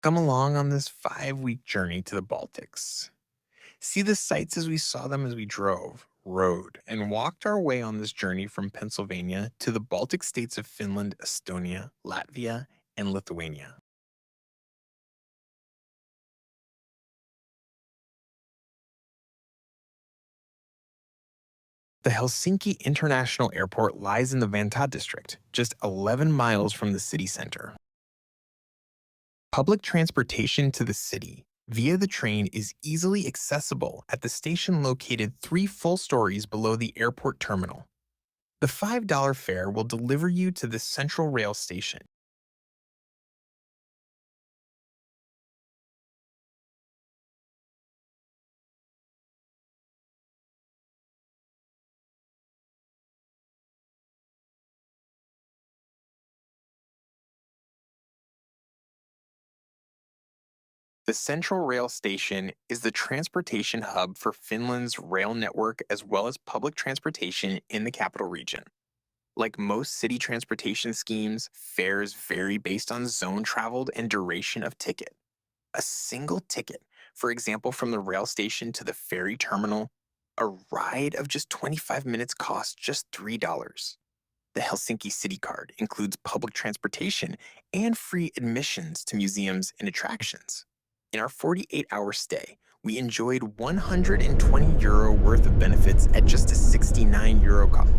Come along on this 5-week journey to the Baltics. See the sights as we saw them as we drove, rode, and walked our way on this journey from Pennsylvania to the Baltic states of Finland, Estonia, Latvia, and Lithuania. The Helsinki International Airport lies in the Vantaa district, just 11 miles from the city center. Public transportation to the city via the train is easily accessible at the station located 3 full stories below the airport terminal. The $5 fare will deliver you to the central rail station. The central rail station is the transportation hub for Finland's rail network as well as public transportation in the capital region. Like most city transportation schemes, fares vary based on zone traveled and duration of ticket. A single ticket, for example, from the rail station to the ferry terminal, a ride of just 25 minutes costs just $3. The Helsinki City Card includes public transportation and free admissions to museums and attractions. In our 48-hour stay, we enjoyed €120 worth of benefits at just a €69 cost.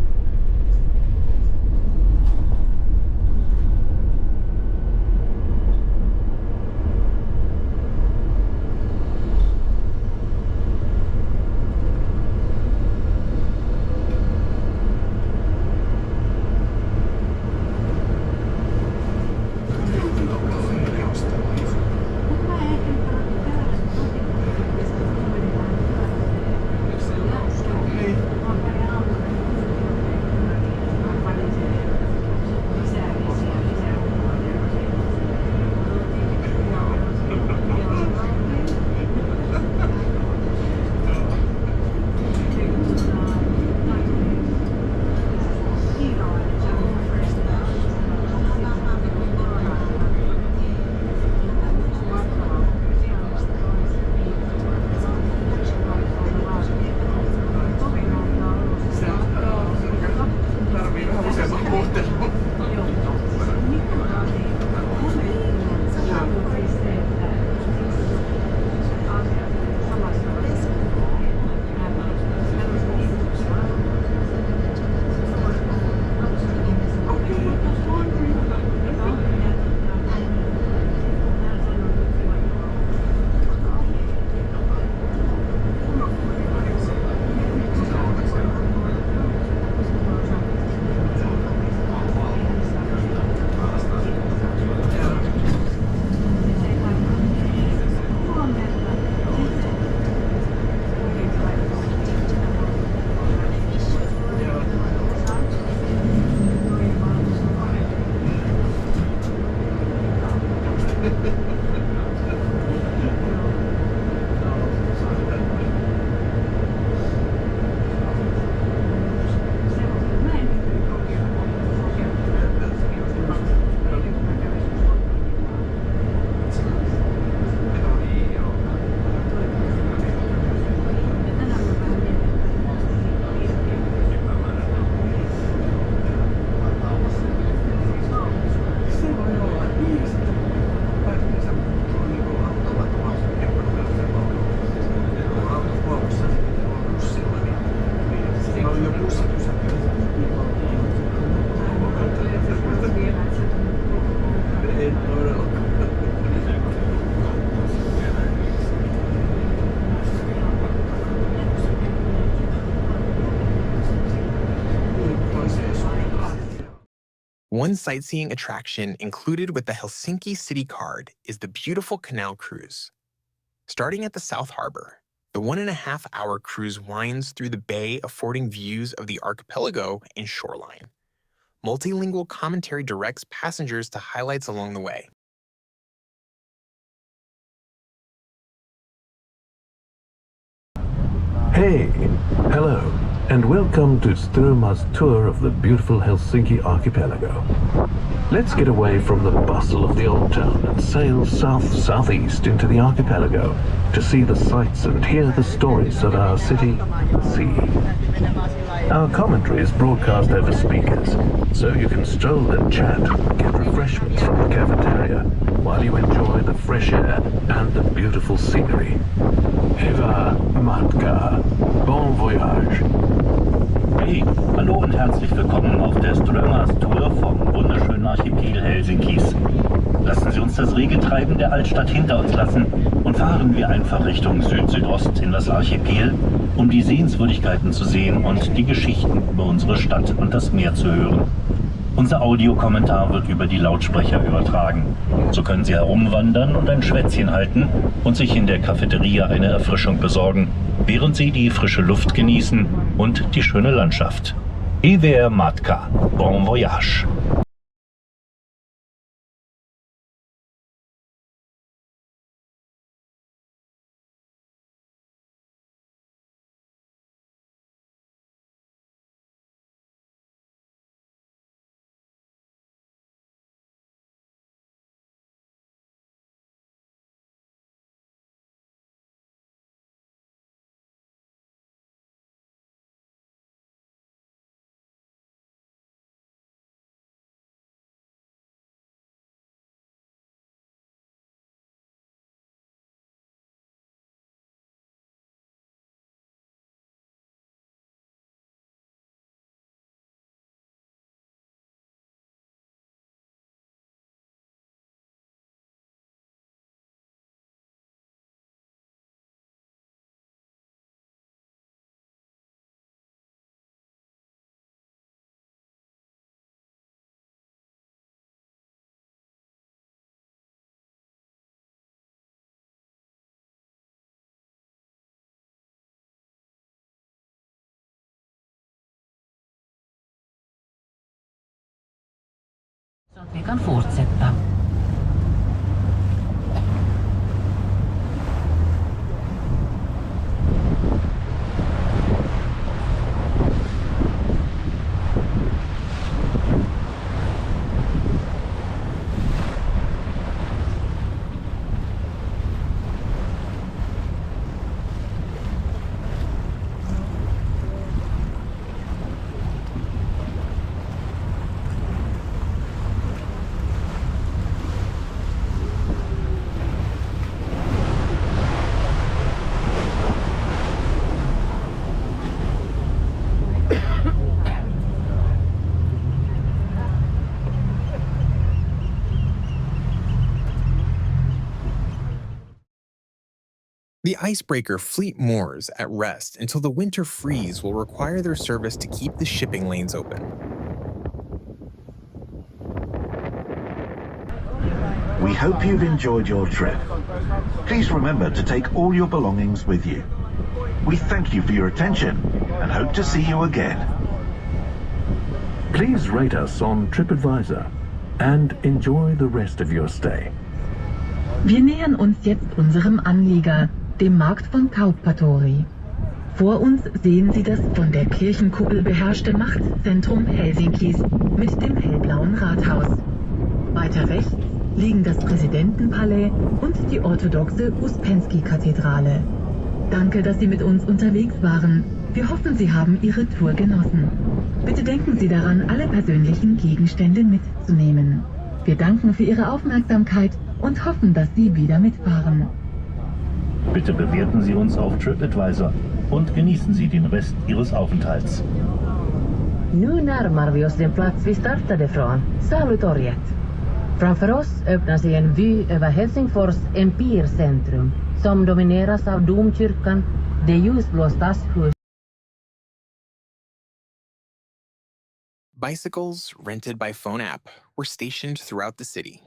One sightseeing attraction included with the Helsinki City Card is the beautiful canal cruise. Starting at the South Harbor, the 1.5-hour cruise winds through the bay, affording views of the archipelago and shoreline. Multilingual commentary directs passengers to highlights along the way. Hey, hello, and welcome to Sturma's tour of the beautiful Helsinki archipelago. Let's get away from the bustle of the old town and sail south-southeast into the archipelago to see the sights and hear the stories of our city, sea. Our commentary is broadcast over speakers, so you can stroll and chat, get refreshments from the cafeteria, while you enjoy the fresh air and the beautiful scenery. Eva Matka, bon voyage. Hey, hallo und herzlich willkommen auf der Sturmas Tour vom wunderschönen Archipel Helsinkis. Lassen Sie uns das rege Treiben der Altstadt hinter uns lassen und fahren wir einfach Richtung Süd-Südost in das Archipel, um die Sehenswürdigkeiten zu sehen und die Geschichten über unsere Stadt und das Meer zu hören. Unser Audiokommentar wird über die Lautsprecher übertragen. So können Sie herumwandern und ein Schwätzchen halten und sich in der Cafeteria eine Erfrischung besorgen, während Sie die frische Luft genießen und die schöne Landschaft. Ever Matka, bon voyage! Så att vi kan fortsätta. The icebreaker fleet moors at rest until the winter freeze will require their service to keep the shipping lanes open. We hope you've enjoyed your trip. Please remember to take all your belongings with you. We thank you for your attention and hope to see you again. Please rate us on TripAdvisor and enjoy the rest of your stay. Wir nähern uns jetzt unserem Anlieger, dem Markt von Kauppatori. Vor uns sehen Sie das von der Kirchenkuppel beherrschte Machtzentrum Helsinkis mit dem hellblauen Rathaus. Weiter rechts liegen das Präsidentenpalais und die orthodoxe Uspensky-Kathedrale. Danke, dass Sie mit uns unterwegs waren. Wir hoffen, Sie haben Ihre Tour genossen. Bitte denken Sie daran, alle persönlichen Gegenstände mitzunehmen. Wir danken für Ihre Aufmerksamkeit und hoffen, dass Sie wieder mitfahren. Bitte bewerten Sie uns auf TripAdvisor und genießen Sie den Rest Ihres Aufenthalts. Nu närmar vi oss den plats vi startade från, Salutorget. Framför oss öppnar sig en vy över Helsingfors empircentrum som domineras av domkyrkan, det ljusblå stadshus. Bicycles, rented by phone app, were stationed throughout the city.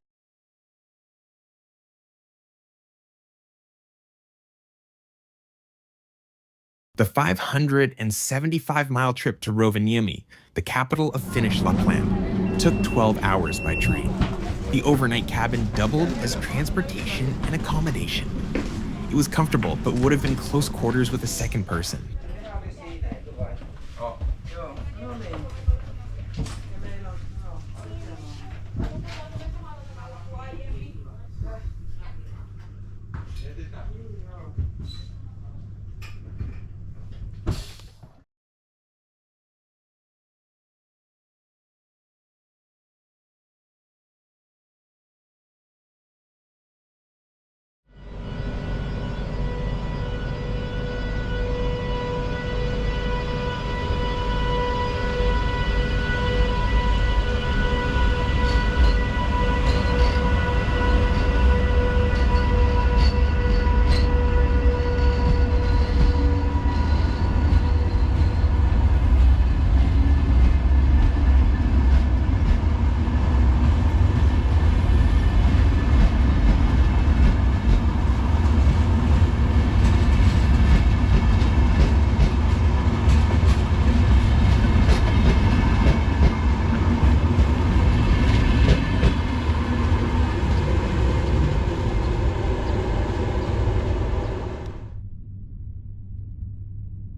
The 575-mile trip to Rovaniemi, the capital of Finnish Lapland, took 12 hours by train. The overnight cabin doubled as transportation and accommodation. It was comfortable, but would have been close quarters with a second person.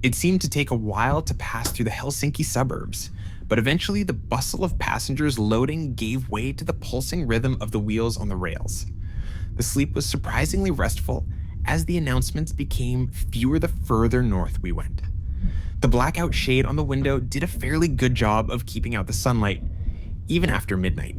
It seemed to take a while to pass through the Helsinki suburbs, but eventually the bustle of passengers loading gave way to the pulsing rhythm of the wheels on the rails. The sleep was surprisingly restful as the announcements became fewer the further north we went. The blackout shade on the window did a fairly good job of keeping out the sunlight, even after midnight.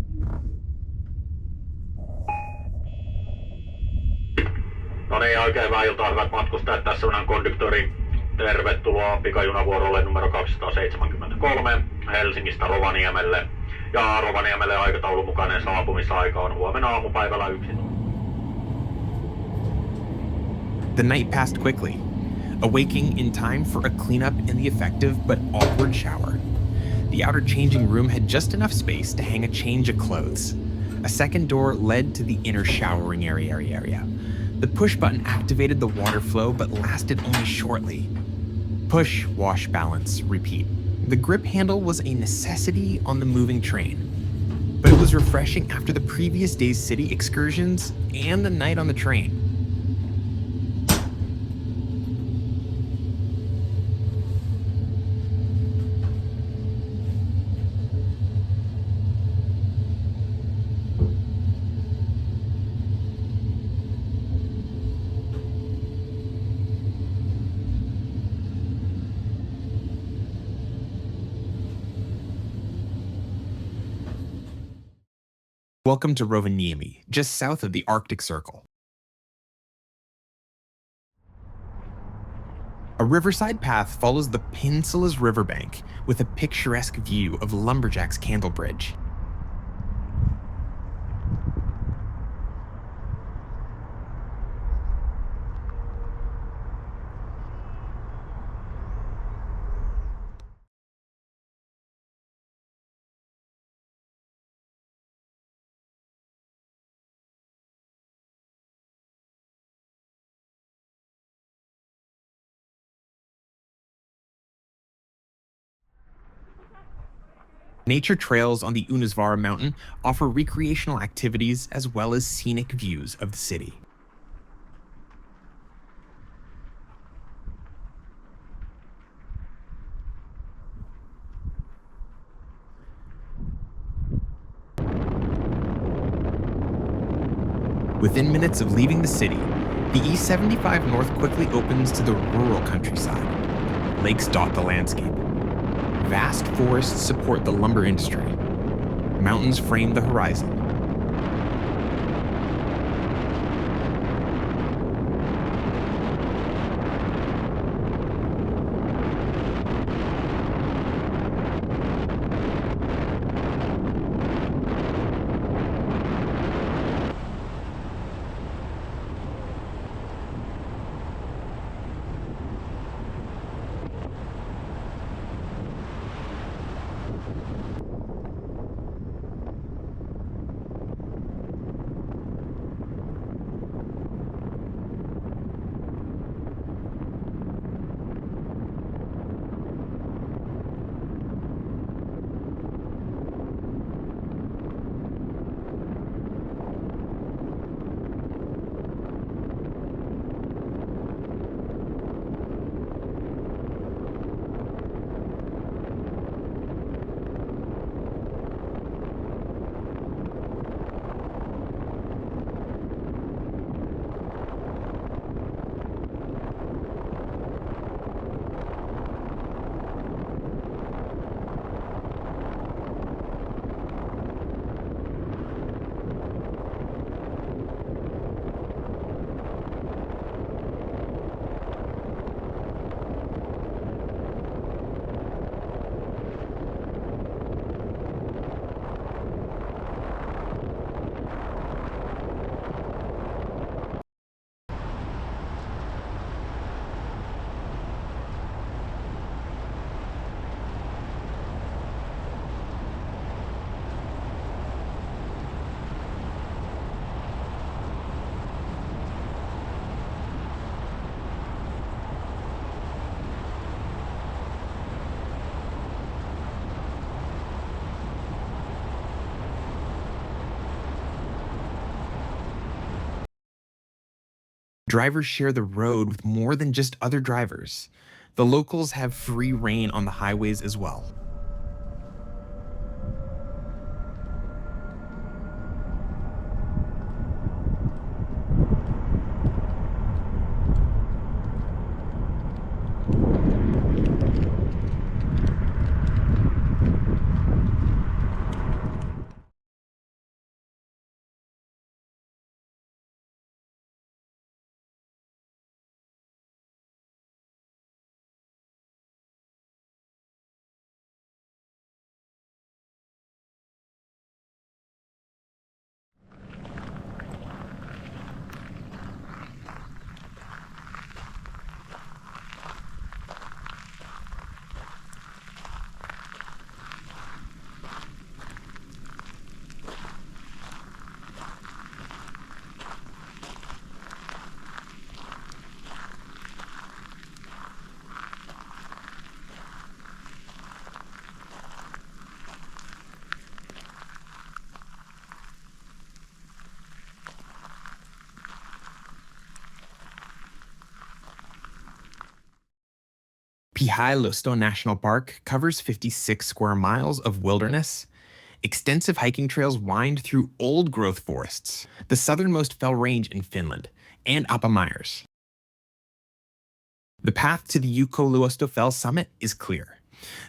No niin, oikein hyvää iltaa, hyvät matkustajat. Tässä on konduktori. Tervetuloa pikajunavuorolle numero 273 Helsingistä Rovaniemelle. Ja Rovaniemelle aikataulun mukainen saapumisaika on huomenna aamupäivällä 1. The night passed quickly, awaking in time for a cleanup in the effective but awkward shower. The outer changing room had just enough space to hang a change of clothes. A second door led to the inner showering area. The push button activated the water flow but lasted only shortly. Push, wash, balance, repeat. The grip handle was a necessity on the moving train, but it was refreshing after the previous day's city excursions and the night on the train. Welcome to Rovaniemi, just south of the Arctic Circle. A riverside path follows the peninsula's riverbank with a picturesque view of Lumberjack's Candle Bridge. Nature trails on the Unisvara mountain offer recreational activities as well as scenic views of the city. Within minutes of leaving the city, the E75 North quickly opens to the rural countryside. Lakes dot the landscape. Vast forests support the lumber industry. Mountains frame the horizon. Drivers share the road with more than just other drivers. The locals have free rein on the highways as well. Pyhä-Luoto National Park covers 56 square miles of wilderness. Extensive hiking trails wind through old-growth forests, the southernmost fell range in Finland, and Apamyrs. The path to the Ukko-Luoto Fell summit is clear.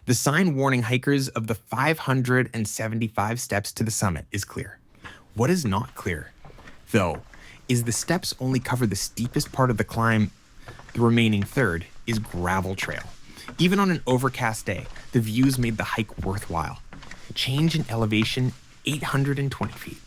The sign warning hikers of the 575 steps to the summit is clear. What is not clear, though, is the steps only cover the steepest part of the climb. The remaining third is gravel trail. Even on an overcast day, the views made the hike worthwhile. Change in elevation 820 feet.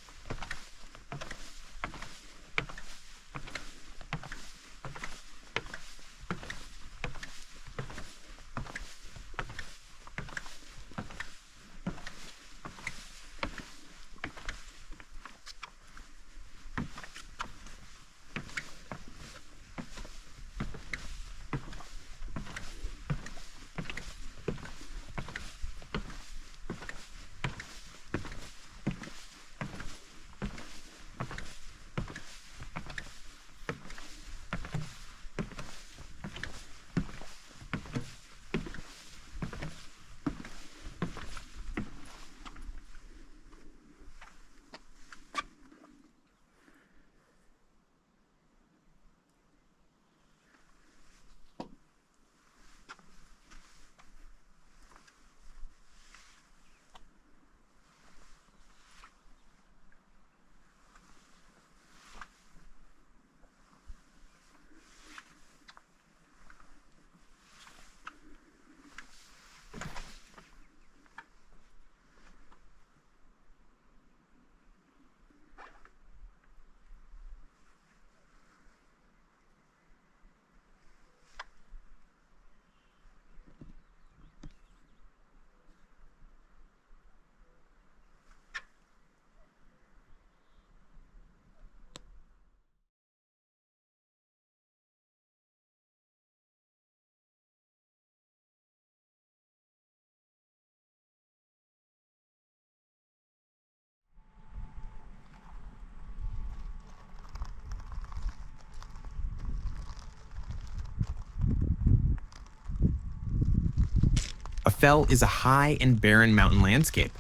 A fell is a high and barren mountain landscape.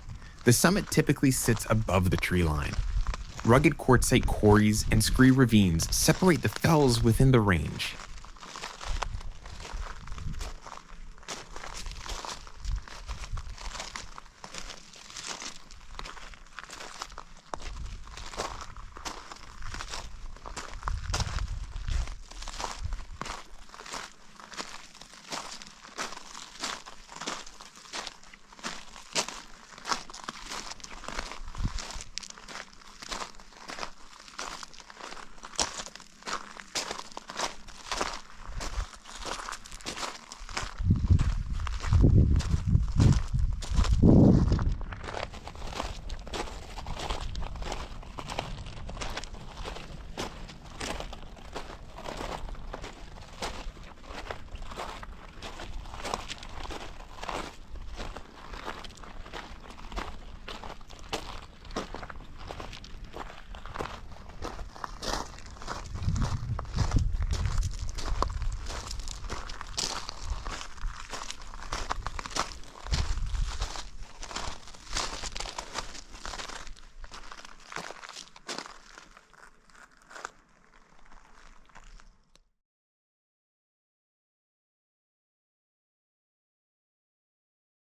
The summit typically sits above the tree line. Rugged quartzite quarries and scree ravines separate the fells within the range.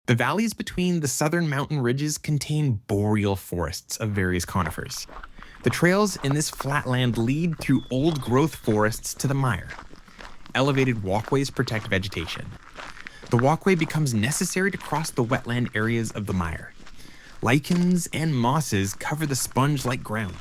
The valleys between the southern mountain ridges contain boreal forests of various conifers. The trails in this flatland lead through old-growth forests to the mire. Elevated walkways protect vegetation. The walkway becomes necessary to cross the wetland areas of the mire. Lichens and mosses cover the sponge-like ground.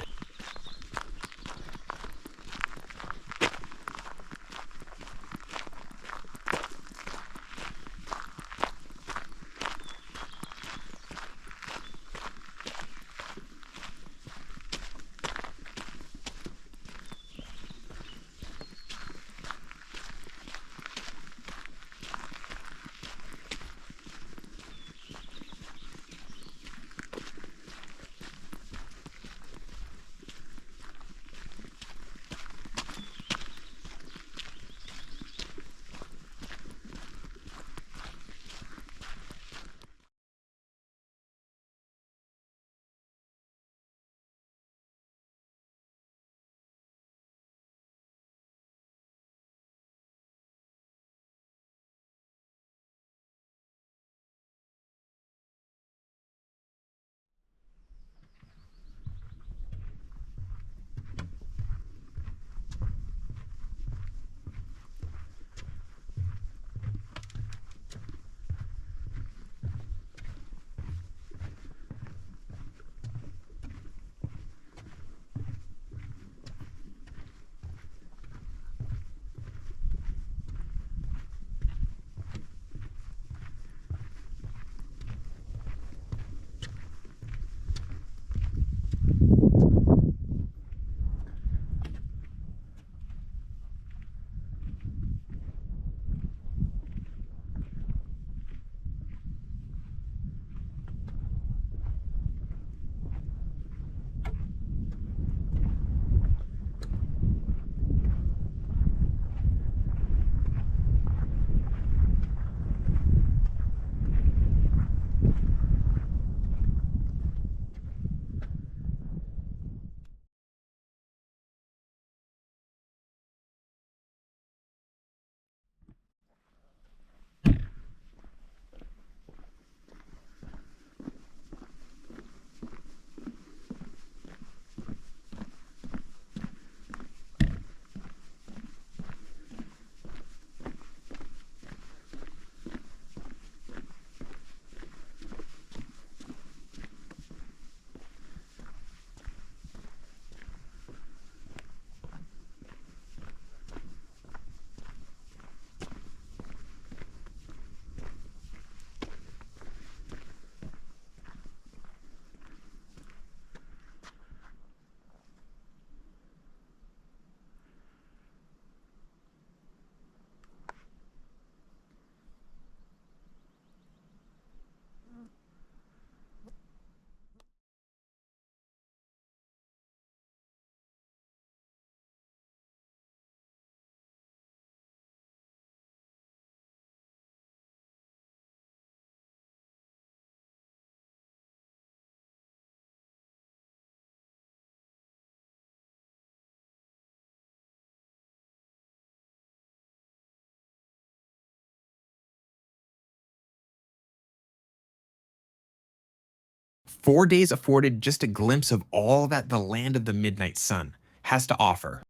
"4 days afforded just a glimpse of all that the land of the midnight sun has to offer.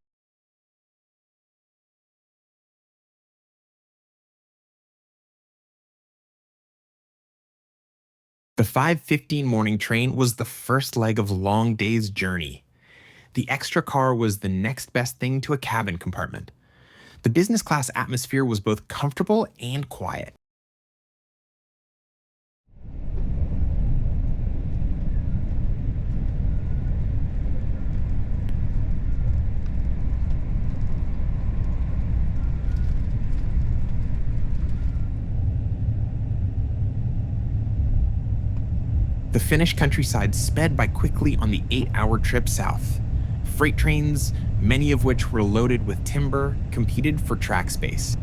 The 5:15 morning train was the first leg of long day's journey. The extra car was the next best thing to a cabin compartment. The business class atmosphere was both comfortable and quiet. The Finnish countryside sped by quickly on the 8-hour trip south. Freight trains, many of which were loaded with timber, competed for track space.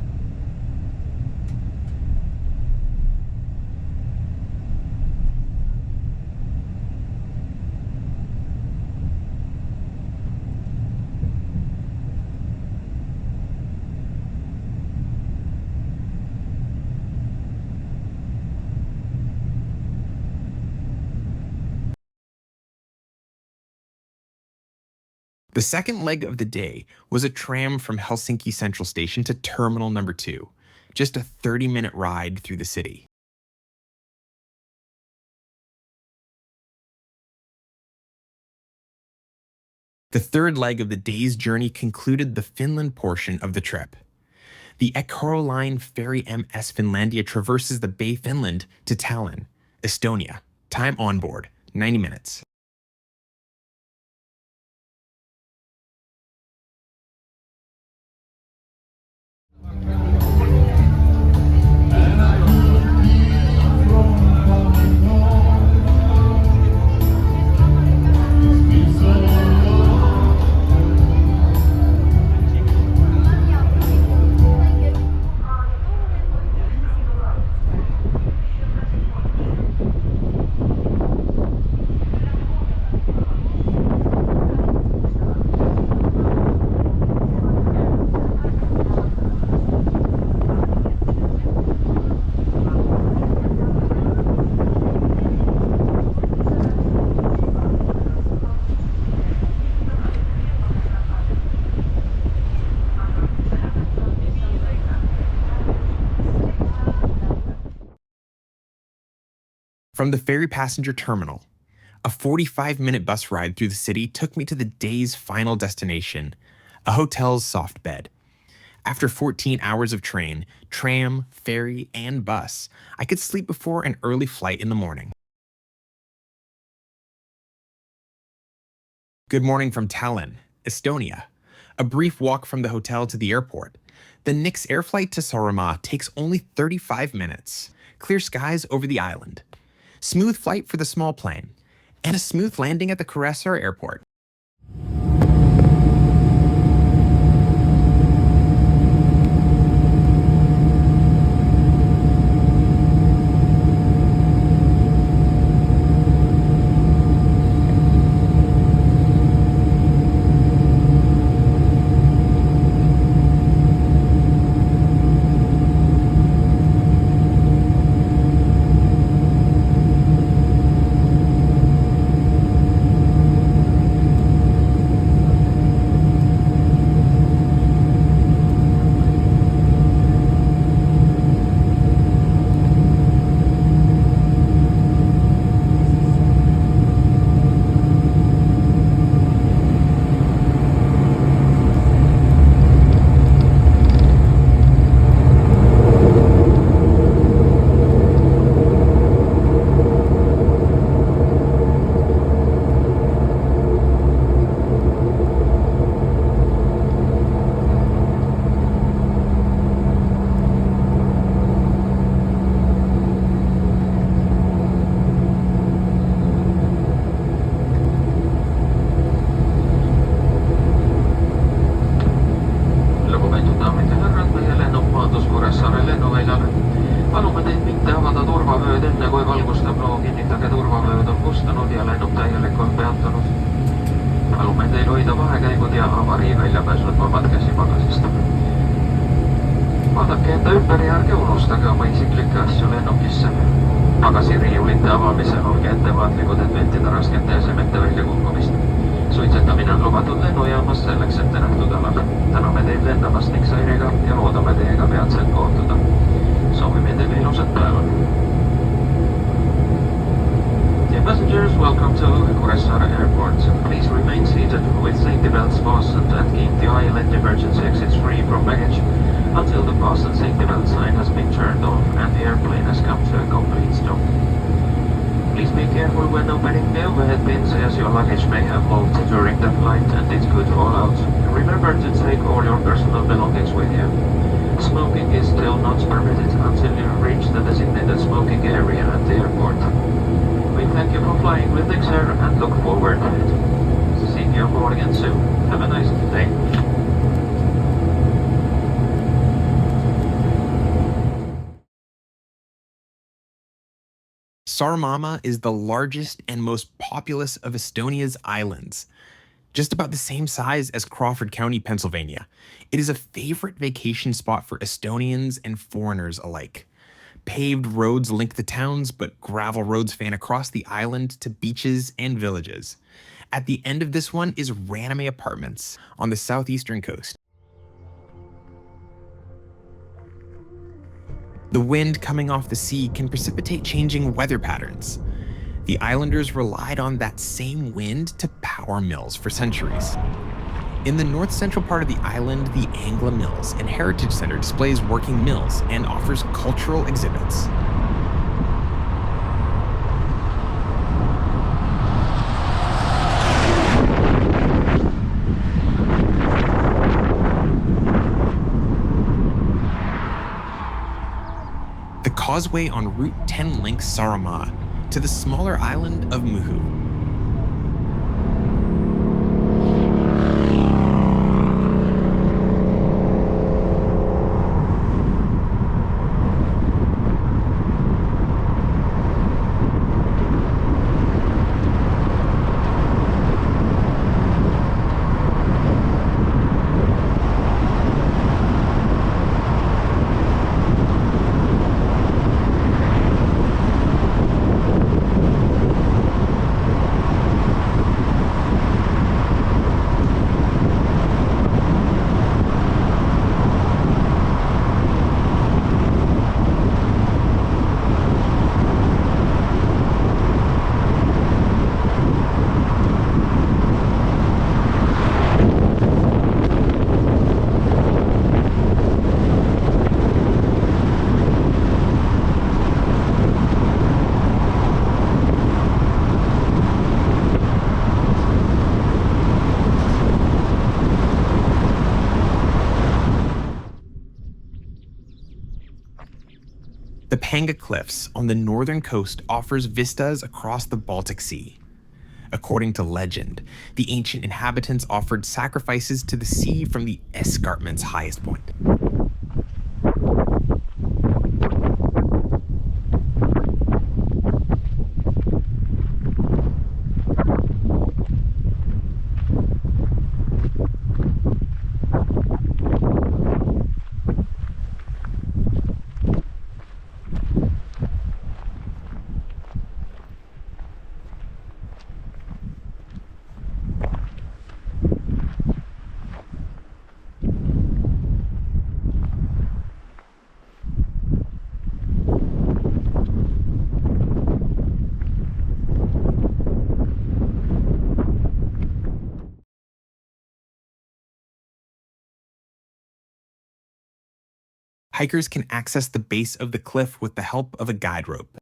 The second leg of the day was a tram from Helsinki Central Station to Terminal Number 2, just a 30-minute ride through the city. The third leg of the day's journey concluded the Finland portion of the trip. The Eckerö Line Ferry MS Finlandia traverses the Bay Finland to Tallinn, Estonia. Time on board, 90 minutes. From the ferry passenger terminal, a 45-minute bus ride through the city took me to the day's final destination, a hotel's soft bed. After 14 hours of train, tram, ferry, and bus, I could sleep before an early flight in the morning. Good morning from Tallinn, Estonia. A brief walk from the hotel to the airport. The Nix air flight to Saaremaa takes only 35 minutes. Clear skies over the island. Smooth flight for the small plane, and a smooth landing at the Kuressaare airport. Vaadake enda ympäri ja ärge unustage oma isiklikke asju lennukisse. Pagasiriiulite avamisel olge ettevaatlikud, et vältida raskete esemete väljakukkumist. Suitsetamine on lubatud lennujaamas selleks ette nähtud alal. Täname teid lendamast Nixairiga ja loodame teiega peatselt kohtuda. Soovime teile ilusat päeva. Dear passengers, welcome to Kuressaare Airport. Please remain seated with safety belts fastened and keep the island emergency exits free from baggage until the fasten safety belt sign has been turned off and the airplane has come to a complete stop. Please be careful when opening the overhead bins, as your luggage may have moved during the flight and it could fall out. Remember to take all your personal belongings with you. Smoking is still not permitted until you reach the designated smoking area at the airport. We thank you for flying with Nixair and look forward to seeing you aboard again soon. Have a nice day. Saaremaa is the largest and most populous of Estonia's islands, just about the same size as Crawford County, Pennsylvania. It is a favorite vacation spot for Estonians and foreigners alike. Paved roads link the towns, but gravel roads fan across the island to beaches and villages. At the end of this one is Ranime Apartments on the southeastern coast. The wind coming off the sea can precipitate changing weather patterns. The islanders relied on that same wind to power mills for centuries. In the north-central part of the island, the Angla Mills and Heritage Center displays working mills and offers cultural exhibits. The causeway on Route 10 links Saaremaa to the smaller island of Muhu. The Panga Cliffs on the northern coast offers vistas across the Baltic Sea. According to legend, the ancient inhabitants offered sacrifices to the sea from the escarpment's highest point. Hikers can access the base of the cliff with the help of a guide rope.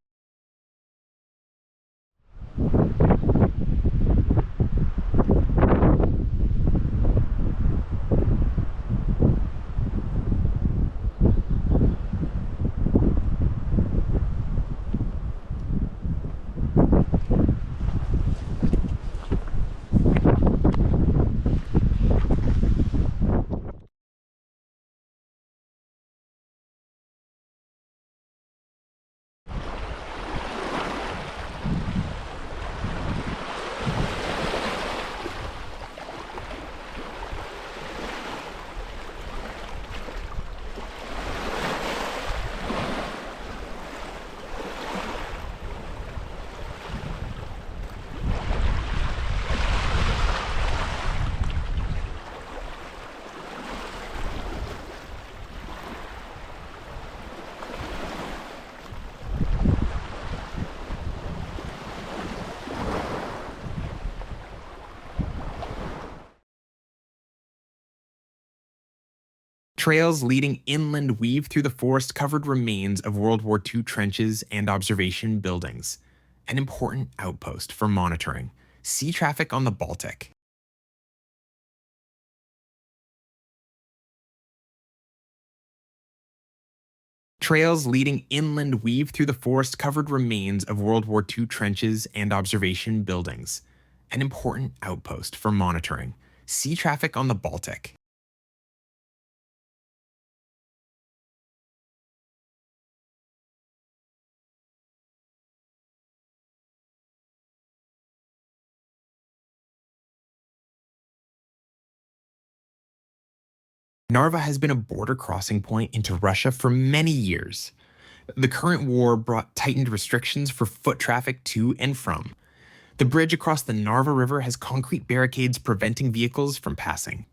Trails leading inland weave through the forest-covered remains of World War II trenches and observation buildings, an important outpost for monitoring sea traffic on the Baltic. Trails leading inland weave through the forest-covered remains of World War II trenches and observation buildings, an important outpost for monitoring sea traffic on the Baltic. Narva has been a border crossing point into Russia for many years. The current war brought tightened restrictions for foot traffic to and from, The bridge across the Narva River has concrete barricades preventing vehicles from passing.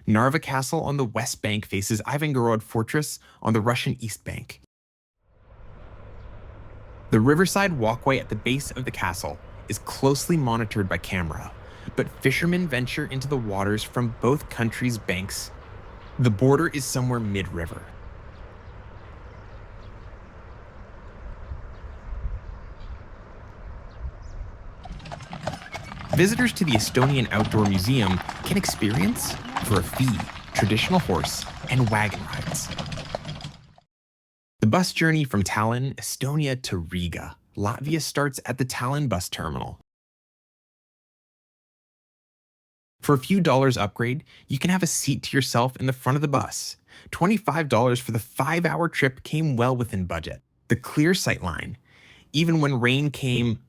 Narva Castle on the west bank faces Ivangorod Fortress on the Russian east bank. The riverside walkway at the base of the castle is closely monitored by camera, but fishermen venture into the waters from both countries' banks. The border is somewhere mid-river. Visitors to the Estonian Outdoor Museum can experience, for a fee, traditional horse and wagon rides. The bus journey from Tallinn, Estonia to Riga, Latvia starts at the Tallinn bus terminal. For a few dollars upgrade, you can have a seat to yourself in the front of the bus. $25 for the 5-hour trip came well within budget. The clear sightline, even when rain came,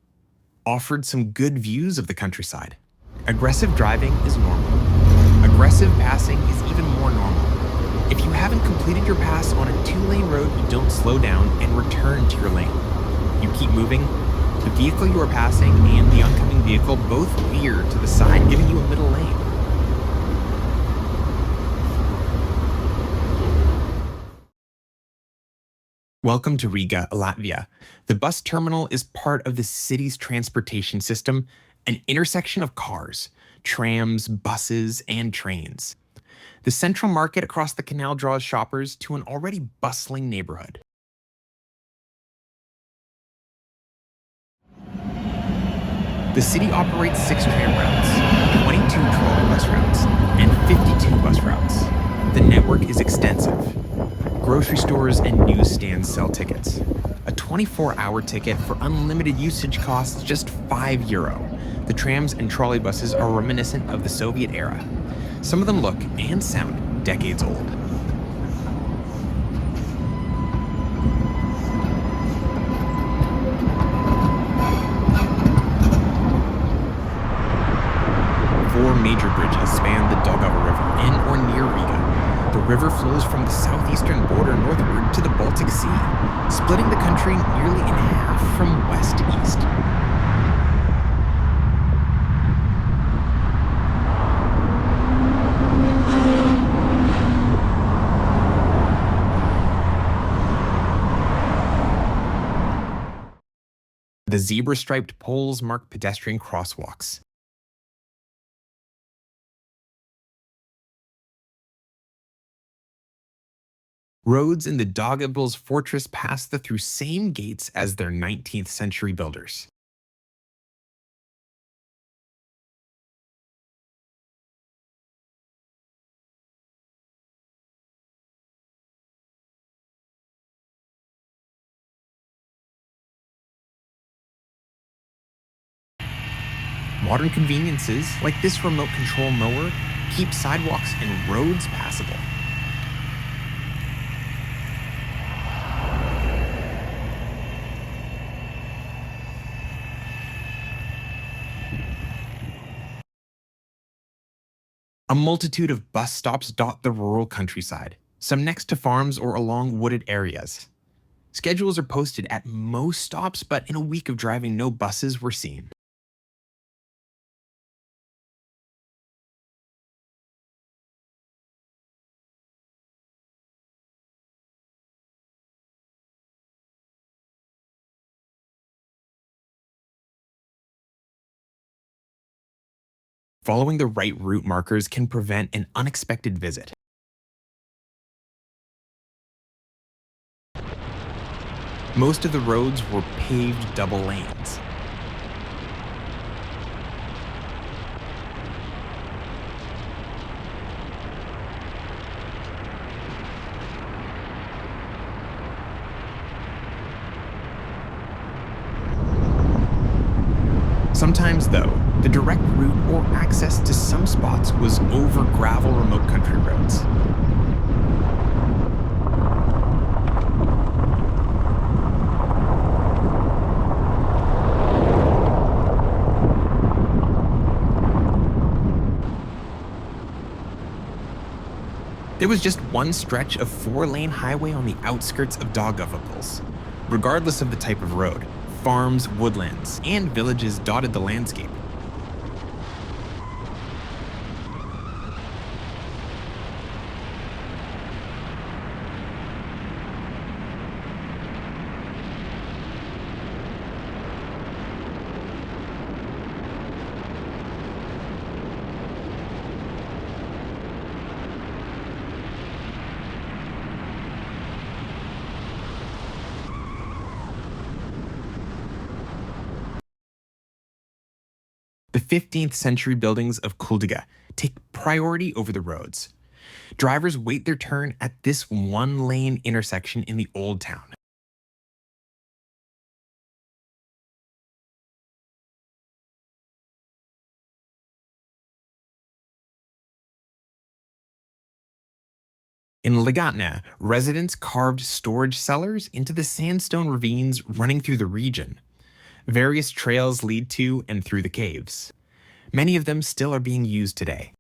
offered some good views of the countryside. Aggressive driving is normal. Aggressive passing is even more normal. If you haven't completed your pass on a 2-lane road, you don't slow down and return to your lane. You keep moving. The vehicle you are passing and the oncoming vehicle both veer to the side, giving you a middle lane. Welcome to Riga, Latvia. The bus terminal is part of the city's transportation system, an intersection of cars, trams, buses, and trains. The central market across the canal draws shoppers to an already bustling neighborhood. The city operates 6 tram routes, 22 trolley bus routes, and 52 bus routes. The network is extensive. Grocery stores and newsstands sell tickets. A 24-hour ticket for unlimited usage costs just €5. The trams and trolley buses are reminiscent of the Soviet era. Some of them look and sound decades old. Four major bridges span the Daugava River in or near Riga. The river flows from the southeastern border northward to the Baltic Sea, splitting the country nearly in half from west to east. The zebra-striped poles mark pedestrian crosswalks. Roads in the Daugavpils fortress pass through same gates as their 19th century builders. Modern conveniences, like this remote control mower, keep sidewalks and roads passable. A multitude of bus stops dot the rural countryside, some next to farms or along wooded areas. Schedules are posted at most stops, but in a week of driving, no buses were seen. Following the right route markers can prevent an unexpected visit. Most of the roads were paved double lanes. Sometimes, though, the direct route or access to some spots was over gravel remote country roads. There was just one stretch of 4-lane highway on the outskirts of Daugavpils. Regardless of the type of road, Farms, woodlands, and villages dotted the landscape. The 15th century buildings of Kuldiga take priority over the roads. Drivers wait their turn at this one-lane intersection in the old town. In Ligatna, residents carved storage cellars into the sandstone ravines running through the region. Various trails lead to and through the caves. Many of them still are being used today.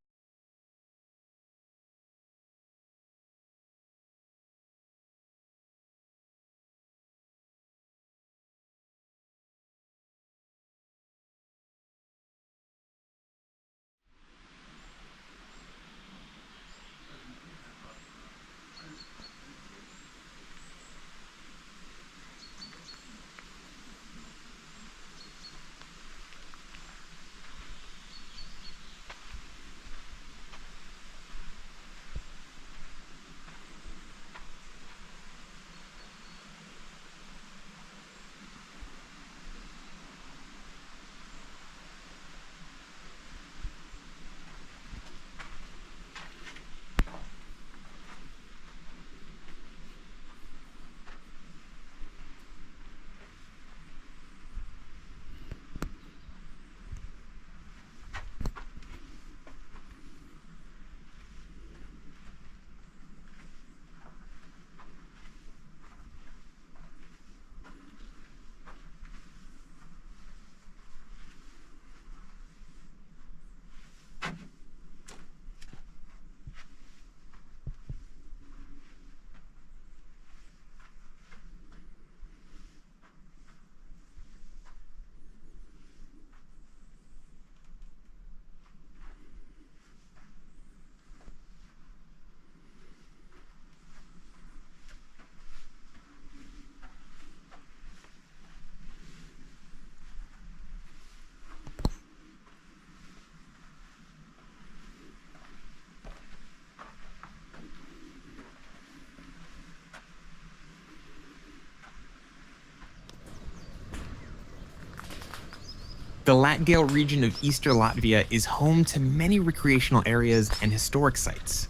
The Latgale region of Eastern Latvia is home to many recreational areas and historic sites.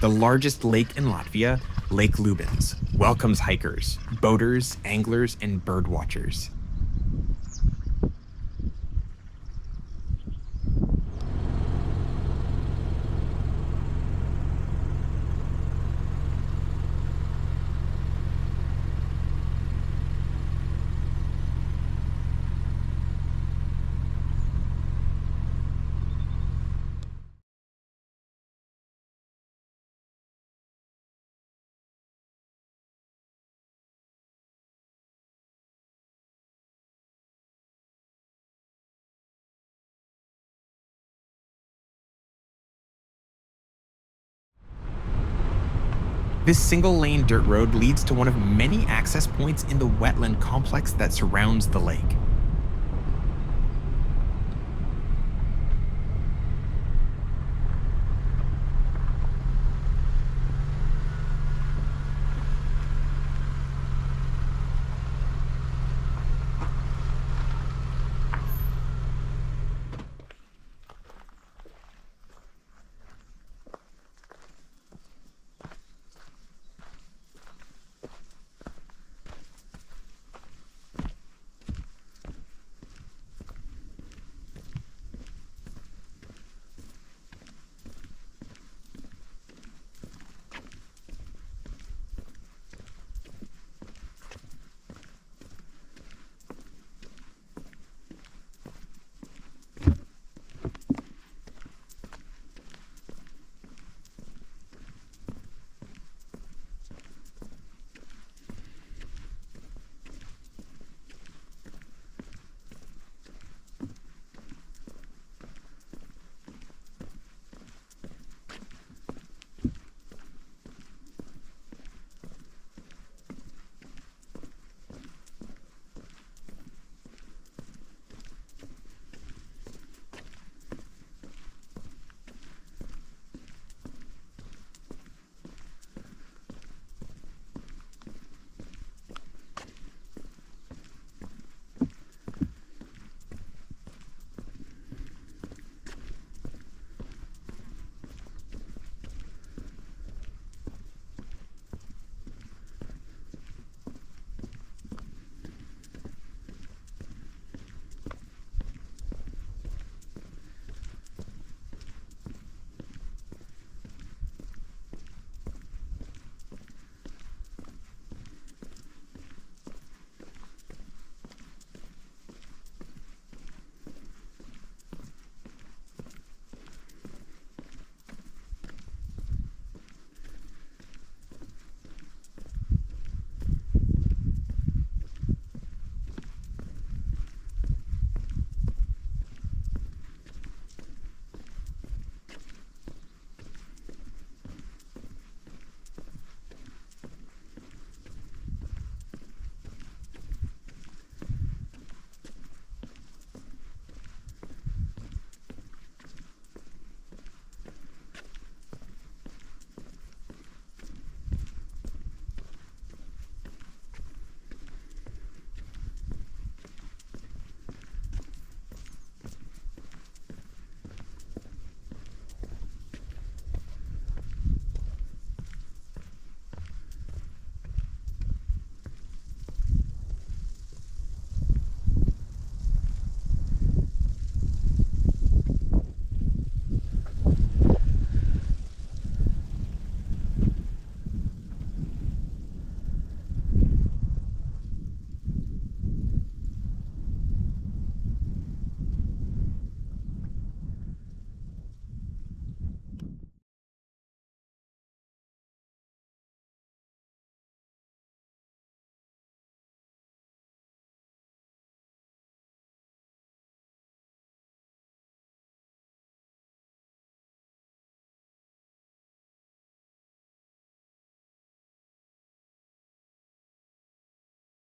The largest lake in Latvia, Lake Lubins, welcomes hikers, boaters, anglers, and bird watchers. This single-lane dirt road leads to one of many access points in the wetland complex that surrounds the lake.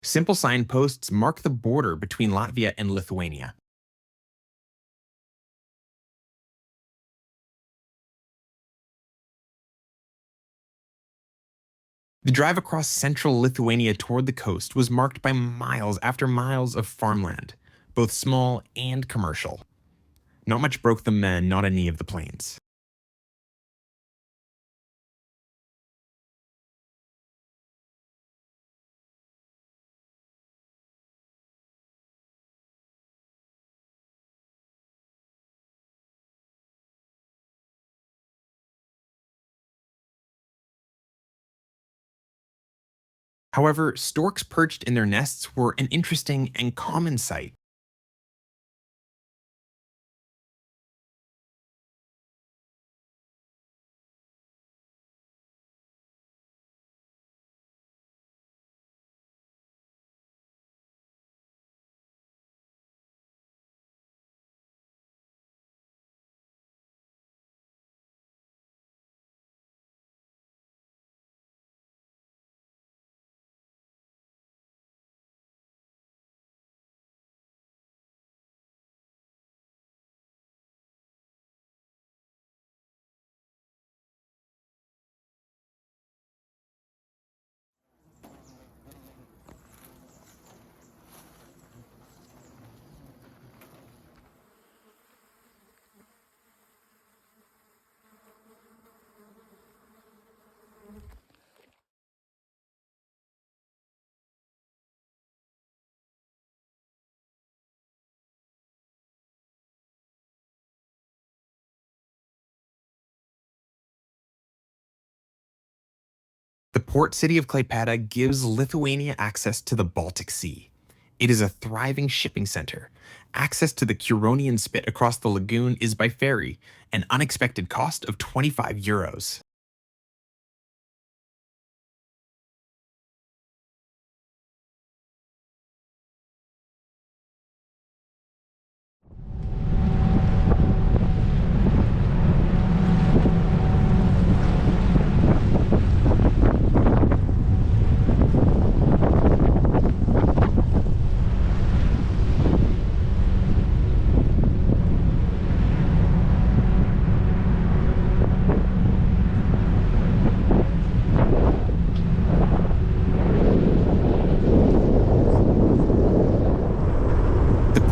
Simple signposts mark the border between Latvia and Lithuania. The drive across central Lithuania toward the coast was marked by miles after miles of farmland, both small and commercial. Not much broke the men, not any of the planes. However, storks perched in their nests were an interesting and common sight. The port city of Klaipėda gives Lithuania access to the Baltic Sea. It is a thriving shipping center. Access to the Curonian Spit across the lagoon is by ferry, an unexpected cost of €25.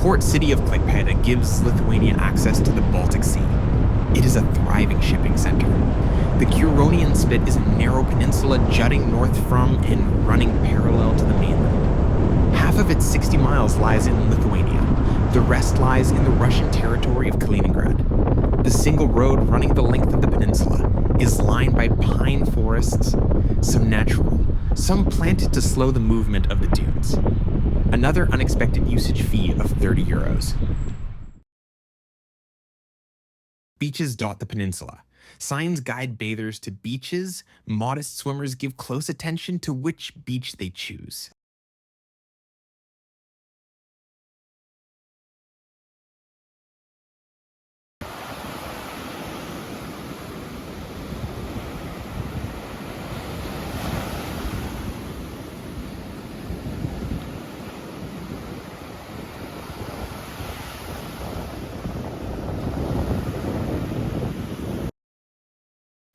port city of Klaipėda gives Lithuania access to the Baltic Sea. It is a thriving shipping center. The Curonian Spit is a narrow peninsula jutting north from and running parallel to the mainland. Half of its 60 miles lies in Lithuania. The rest lies in the Russian territory of Kaliningrad. The single road running the length of the peninsula is lined by pine forests, some natural, some planted to slow the movement of the dunes. Another unexpected usage fee of €30. Beaches dot the peninsula. Signs guide bathers to beaches. Modest swimmers give close attention to which beach they choose.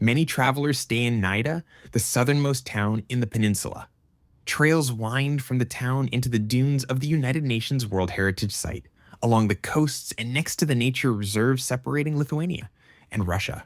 Many travelers stay in Nida, the southernmost town in the peninsula. Trails wind from the town into the dunes of the United Nations World Heritage Site, along the coasts and next to the nature reserve separating Lithuania and Russia.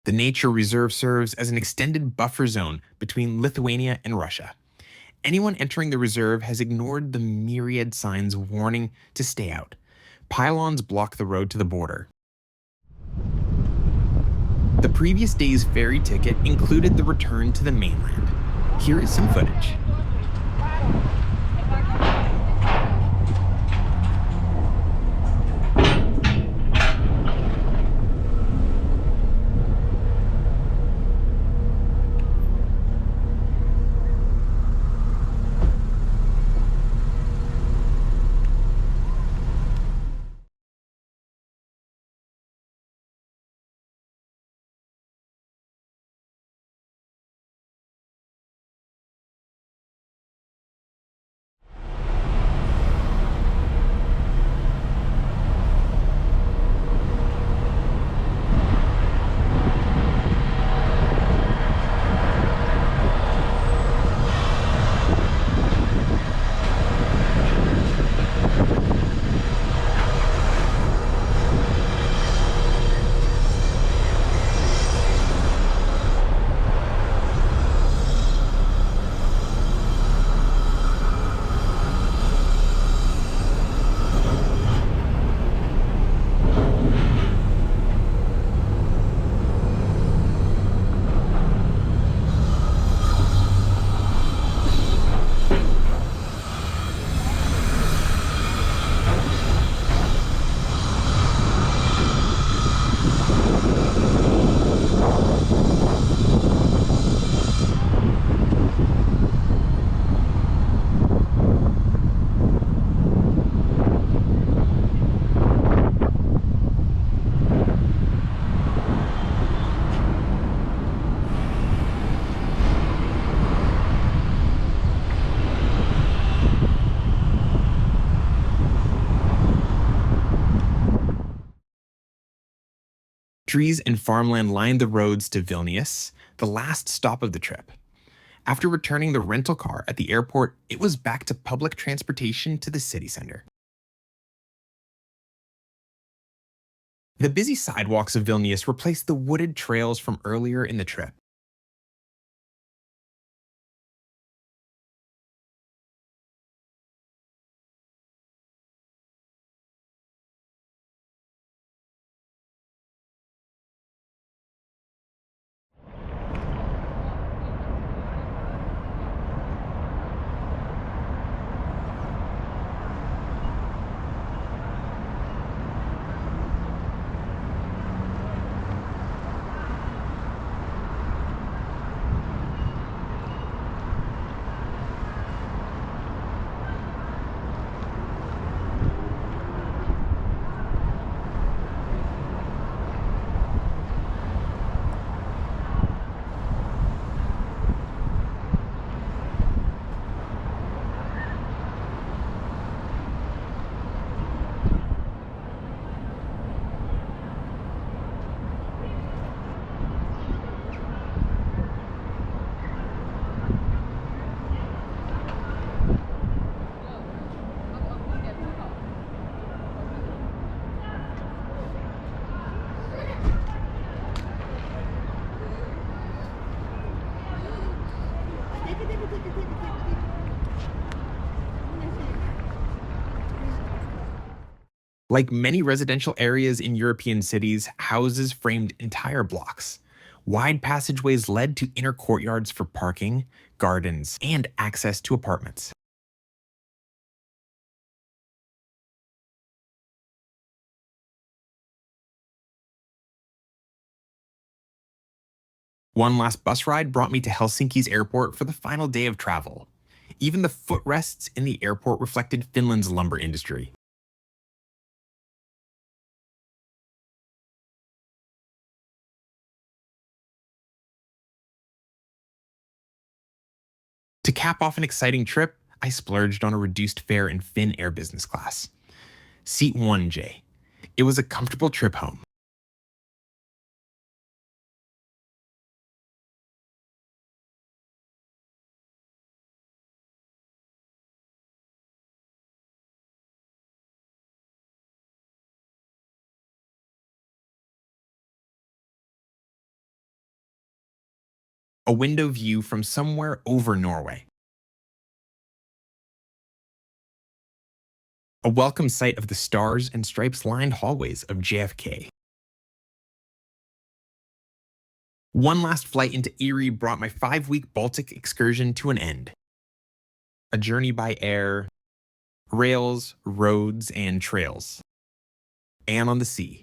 The nature reserve serves as an extended buffer zone between Lithuania and Russia. Anyone entering the reserve has ignored the myriad signs warning to stay out. Pylons block the road to the border. The previous day's ferry ticket included the return to the mainland. Here is some footage. Trees and farmland lined the roads to Vilnius, the last stop of the trip. After returning the rental car at the airport, it was back to public transportation to the city center. The busy sidewalks of Vilnius replaced the wooded trails from earlier in the trip. Like many residential areas in European cities, houses framed entire blocks. Wide passageways led to inner courtyards for parking, gardens, and access to apartments. One last bus ride brought me to Helsinki's airport for the final day of travel. Even the footrests in the airport reflected Finland's lumber industry. To cap off an exciting trip, I splurged on a reduced fare in Finnair business class. Seat 1J. It was a comfortable trip home. A window view from somewhere over Norway. A welcome sight of the stars and stripes lined hallways of JFK. One last flight into Erie brought my 5-week Baltic excursion to an end. A journey by air, rails, roads, and trails, and on the sea.